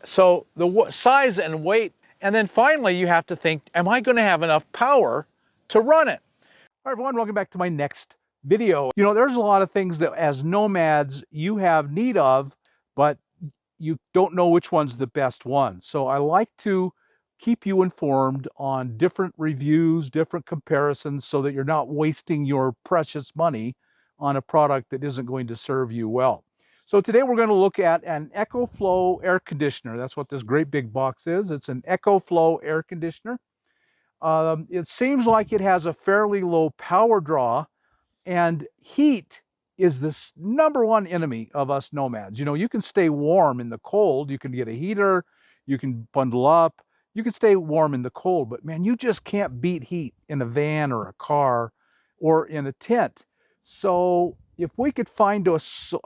So the size and weight, and then finally you have to think, am I going to have enough power to run it? All right, everyone, welcome back to my next video. You know, there's a lot of things that as nomads you have need of, but you don't know which one's the best one. So I like to keep you informed on different reviews, different comparisons, so that you're not wasting your precious money on a product that isn't going to serve you well. So today we're going to look at an ECOFLOW air conditioner. That's what this great big box is. It's an ECOFLOW air conditioner. It seems like it has a fairly low power draw, and heat is the #1 enemy of us nomads. You know, you can stay warm in the cold. You can get a heater, you can bundle up, you can stay warm in the cold, but man, you just can't beat heat in a van or a car or in a tent. So if we could find a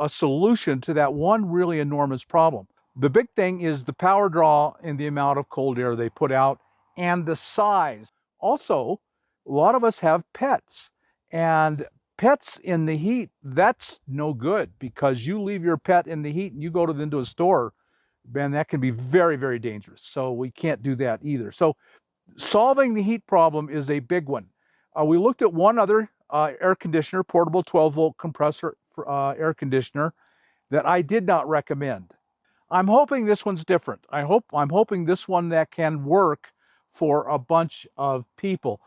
solution to that one really enormous problem. The big thing is the power draw and the amount of cold air they put out and the size. Also, a lot of us have pets, and pets in the heat, that's no good, because you leave your pet in the heat and you go into a store, man, that can be very, very dangerous. So we can't do that either. So solving the heat problem is a big one. We looked at one other air conditioner, portable 12-volt compressor air conditioner, that I did not recommend. I'm hoping this one's different. I'm hoping this one that can work for a bunch of people.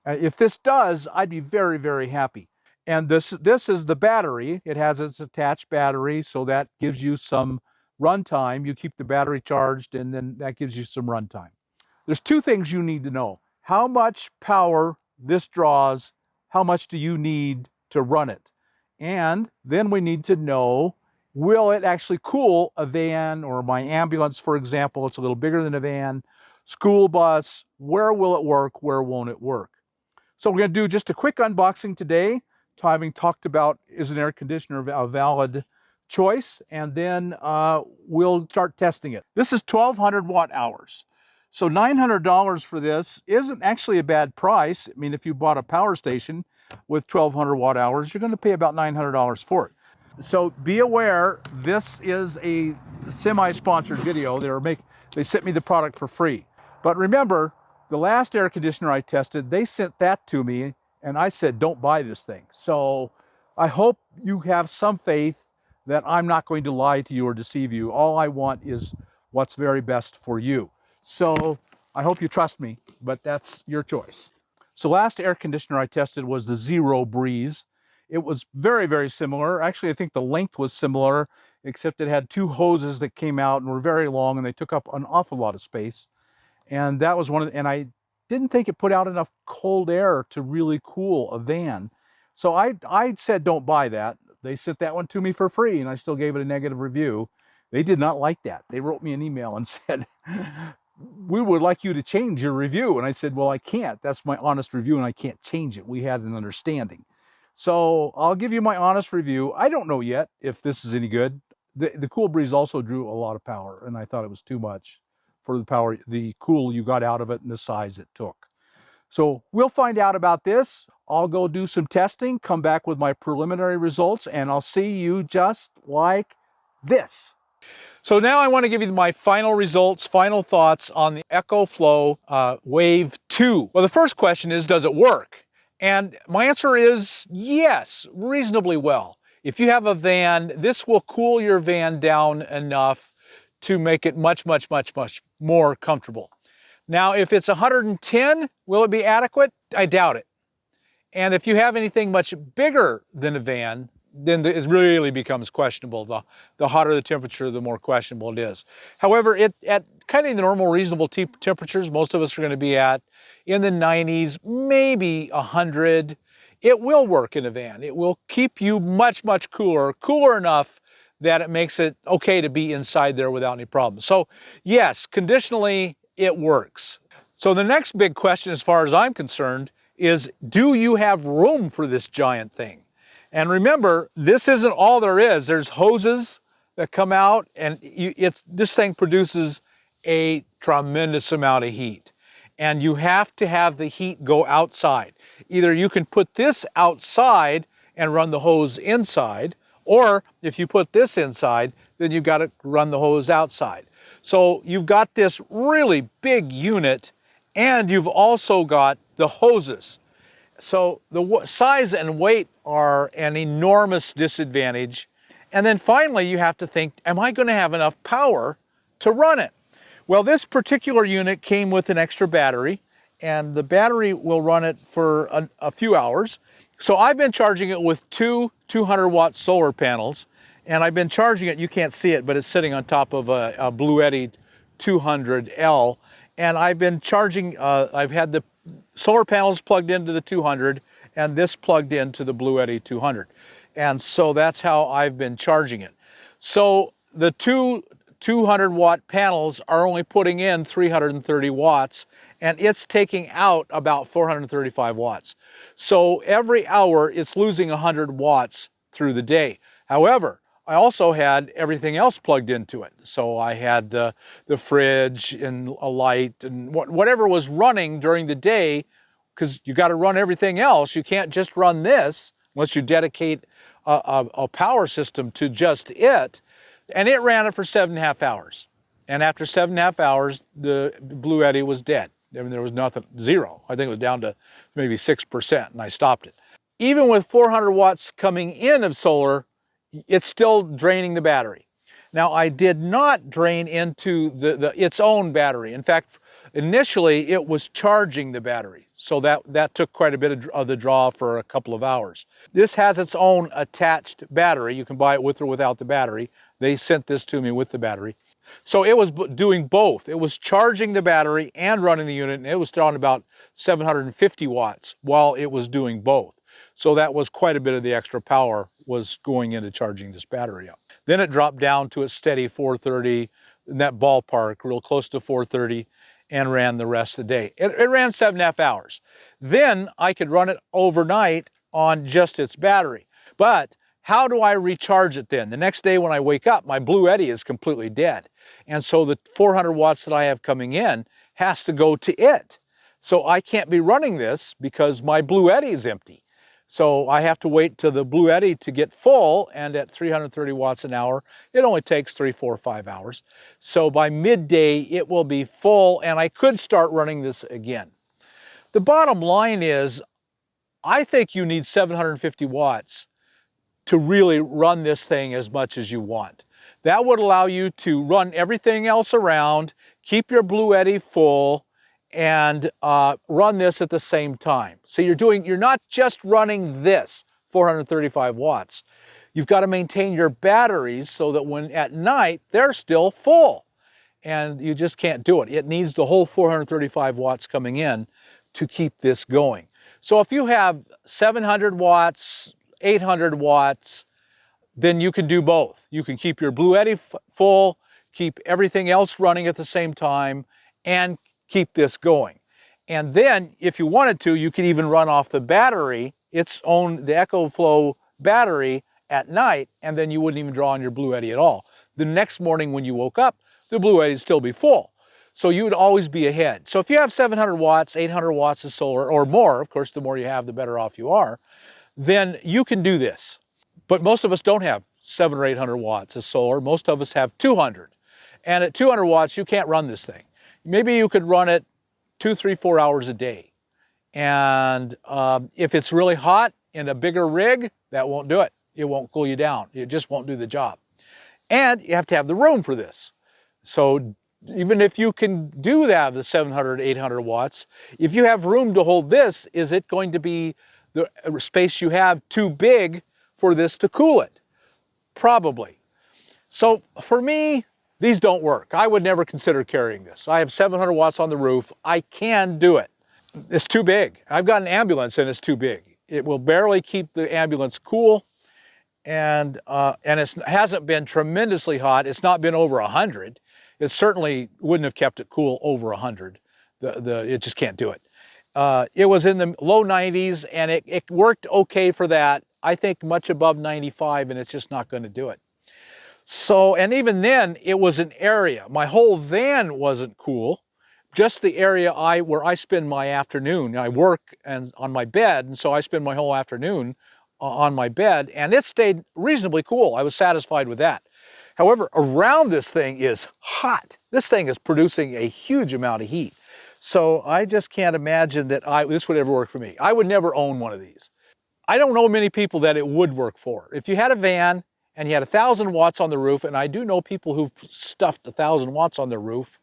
If this does, I'd be very, very happy. And this is the battery. It has its attached battery, so that gives you some run time. You keep the battery charged, and then that gives you some run time. There's two things you need to know. How much power this draws, how much do you need to run it? And then we need to know, will it actually cool a van or my ambulance, for example? It's a little bigger than a van. School bus, where will it work? Where won't it work? So we're going to do just a quick unboxing today, having talked about, is an air conditioner a valid choice, and then we'll start testing it. This is 1,200 watt hours. So $900 for this isn't actually a bad price. I mean, if you bought a power station with 1,200 watt hours, you're going to pay about $900 for it. So be aware, this is a semi-sponsored video. They sent me the product for free. But remember, the last air conditioner I tested, they sent that to me, and I said, don't buy this thing. So I hope you have some faith that I'm not going to lie to you or deceive you. All I want is what's very best for you. So I hope you trust me, but that's your choice. So last air conditioner I tested was the Zero Breeze. It was very, very similar. Actually, I think the length was similar, except it had two hoses that came out and were very long, and they took up an awful lot of space. And that was and I didn't think it put out enough cold air to really cool a van. So I said, don't buy that. They sent that one to me for free, and I still gave it a negative review. They did not like that. They wrote me an email and said, we would like you to change your review. And I said, well, I can't. That's my honest review, and I can't change it. We had an understanding. So I'll give you my honest review. I don't know yet if this is any good. The Cool Breeze also drew a lot of power, and I thought it was too much for the power, the cool you got out of it and the size it took. So we'll find out about this. I'll go do some testing, come back with my preliminary results, and I'll see you just like this. So now I want to give you my final results, final thoughts on the ECOFLOW Wave 2. Well, the first question is, does it work? And my answer is yes, reasonably well. If you have a van, this will cool your van down enough to make it much, much, much, much more comfortable. Now, if it's 110, will it be adequate? I doubt it. And if you have anything much bigger than a van, then it really becomes questionable. The hotter the temperature, the more questionable it is. However, at kind of the normal reasonable temperatures most of us are going to be at, in the 90s, maybe 100, it will work in a van. It will keep you much, much cooler enough that it makes it okay to be inside there without any problems. So yes, conditionally, it works. So the next big question, as far as I'm concerned, is, do you have room for this giant thing? And remember, this isn't all there is. There's hoses that come out, and this thing produces a tremendous amount of heat. And you have to have the heat go outside. Either you can put this outside and run the hose inside, or if you put this inside, then you've got to run the hose outside. So you've got this really big unit, and you've also got the hoses. So the size and weight are an enormous disadvantage. And then finally, you have to think, am I going to have enough power to run it? Well, this particular unit came with an extra battery, and the battery will run it for a few hours. So I've been charging it with two 200-watt solar panels, and I've been charging it, you can't see it, but it's sitting on top of a Bluetti 200L. And I've been charging, I've had the solar panels plugged into the 200 and this plugged into the Bluetti 200. And so that's how I've been charging it. So the two 200-watt panels are only putting in 330 watts, and it's taking out about 435 watts. So every hour it's losing 100 watts through the day. However, I also had everything else plugged into it. So I had the fridge and a light and whatever was running during the day, because you got to run everything else. You can't just run this unless you dedicate a power system to just it. And it ran it for 7.5 hours. And after 7.5 hours, the Bluetti was dead. I mean, there was nothing, zero. I think it was down to maybe 6%, and I stopped it. Even with 400 watts coming in of solar, it's still draining the battery. Now, I did not drain into its own battery. In fact, initially it was charging the battery. So that took quite a bit of the draw for a couple of hours. This has its own attached battery. You can buy it with or without the battery. They sent this to me with the battery. So it was doing both. It was charging the battery and running the unit, and it was drawing about 750 watts while it was doing both. So that was quite a bit of the extra power was going into charging this battery up. Then it dropped down to a steady 430, in that ballpark, real close to 430, and ran the rest of the day. It ran 7.5 hours. Then I could run it overnight on just its battery. But how do I recharge it then? The next day when I wake up, my Bluetti is completely dead. And so the 400 watts that I have coming in has to go to it. So I can't be running this because my Bluetti is empty. So I have to wait till the Bluetti to get full, and at 330 watts an hour, it only takes 3, 4, 5 hours. So by midday, it will be full, and I could start running this again. The bottom line is, I think you need 750 watts to really run this thing as much as you want. That would allow you to run everything else around, keep your Bluetti full, and run this at the same time. So you're not just running this 435 watts. You've got to maintain your batteries so that when at night, they're still full. And you just can't do it. It needs the whole 435 watts coming in to keep this going. So if you have 700 watts, 800 watts, then you can do both. You can keep your Bluetti full, keep everything else running at the same time, and keep this going. And then if you wanted to, you could even run off the battery, its own, the ECOFLOW battery at night, and then you wouldn't even draw on your Bluetti at all. The next morning when you woke up, the Bluetti would still be full. So you would always be ahead. So if you have 700 watts, 800 watts of solar, or more, of course, the more you have, the better off you are, then you can do this. But most of us don't have 700 or 800 watts of solar. Most of us have 200. And at 200 watts, you can't run this thing. Maybe you could run it 2, 3, 4 hours a day. And if it's really hot in a bigger rig, that won't do it. It won't cool you down. It just won't do the job. And you have to have the room for this. So even if you can do that, the 700, 800 watts, if you have room to hold this, is it going to be the space you have too big for this to cool it? Probably. So for me, these don't work. I would never consider carrying this. I have 700 watts on the roof. I can do it. It's too big. I've got an ambulance and it's too big. It will barely keep the ambulance cool, and it hasn't been tremendously hot. It's not been over 100. It certainly wouldn't have kept it cool over 100. It just can't do it. It was in the low 90s, and it worked okay for that. I think much above 95, and it's just not going to do it. So, and even then, it was an area. My whole van wasn't cool. Just the area where I spend my afternoon. I work on my bed, and so I spend my whole afternoon on my bed, and it stayed reasonably cool. I was satisfied with that. However, around this thing is hot. This thing is producing a huge amount of heat. So I just can't imagine that this would ever work for me. I would never own one of these. I don't know many people that it would work for. If you had a van and you had 1,000 watts on the roof, and I do know people who've stuffed 1,000 watts on their roof,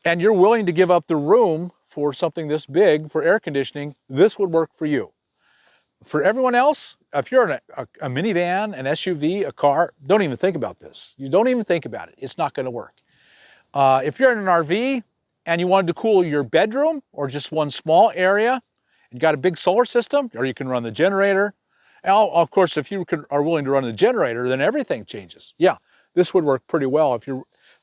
and you're willing to give up the room for something this big for air conditioning, this would work for you. For everyone else, if you're in a minivan, an SUV, a car, don't even think about this. You don't even think about it. It's not going to work. If you're in an RV and you wanted to cool your bedroom or just one small area, you got a big solar system, or you can run the generator. And of course, if you are willing to run the generator, then everything changes. Yeah, this would work pretty well.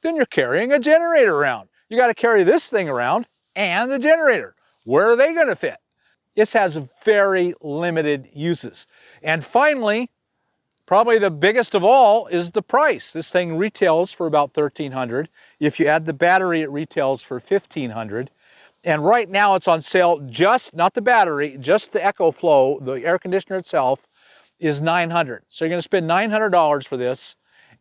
Then you're carrying a generator around. You got to carry this thing around and the generator. Where are they going to fit? This has very limited uses. And finally, probably the biggest of all is the price. This thing retails for about $1,300. If you add the battery, it retails for $1,500. And right now it's on sale, just not the battery, just the ECOFLOW, the air conditioner itself, is $900. So you're going to spend $900 for this,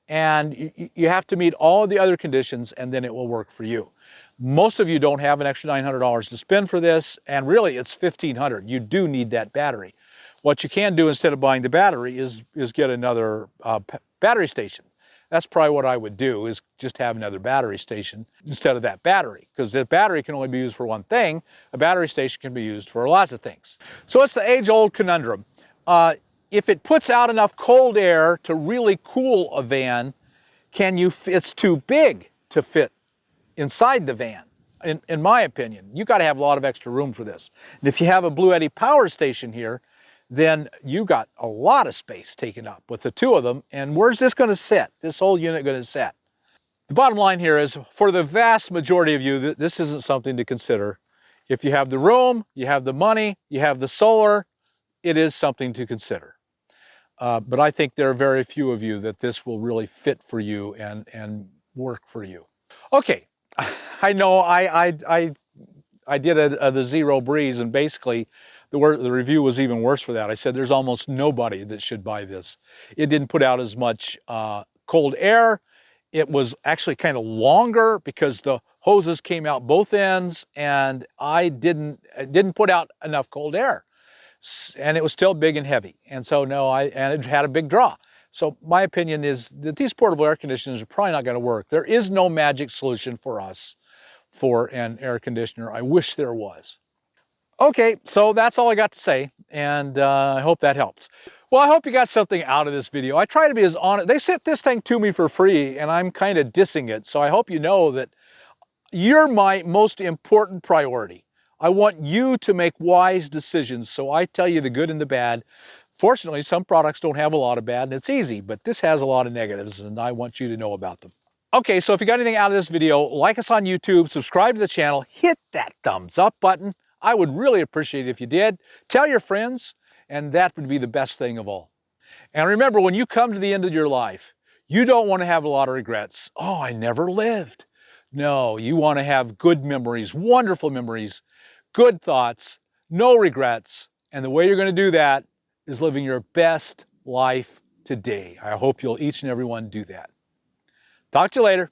and you have to meet all of the other conditions, and then it will work for you. Most of you don't have an extra $900 to spend for this, and really it's $1,500. You do need that battery. What you can do instead of buying the battery is get another battery station. That's probably what I would do, is just have another battery station instead of that battery, because the battery can only be used for one thing. A battery station can be used for lots of things. So it's the age-old conundrum. If it puts out enough cold air to really cool a van, it's too big to fit inside the van. In my opinion, you got to have a lot of extra room for this. And if you have a Bluetti power station here, then you got a lot of space taken up with the two of them. And where's this going to sit? This whole unit going to sit? The bottom line here is, for the vast majority of you, this isn't something to consider. If you have the room, you have the money, you have the solar, it is something to consider. But I think there are very few of you that this will really fit for you and work for you. Okay, I know I did the Zero Breeze, and basically the review was even worse for that. I said there's almost nobody that should buy this. It didn't put out as much cold air. It was actually kind of longer because the hoses came out both ends, and it didn't put out enough cold air. And it was still big and heavy. And so and it had a big draw. So my opinion is that these portable air conditioners are probably not going to work. There is no magic solution for us for an air conditioner. I wish there was. Okay, so that's all I got to say, and I hope that helps. Well, I hope you got something out of this video. I try to be as honest. They sent this thing to me for free, and I'm kind of dissing it. So I hope you know that you're my most important priority. I want you to make wise decisions, so I tell you the good and the bad. Fortunately, some products don't have a lot of bad, and it's easy, but this has a lot of negatives, and I want you to know about them. Okay, so if you got anything out of this video, like us on YouTube, subscribe to the channel, hit that thumbs up button. I would really appreciate it if you did. Tell your friends, and that would be the best thing of all. And remember, when you come to the end of your life, you don't want to have a lot of regrets. Oh, I never lived. No, you want to have good memories, wonderful memories, good thoughts, no regrets. And the way you're going to do that is living your best life today. I hope you'll each and every one do that. Talk to you later.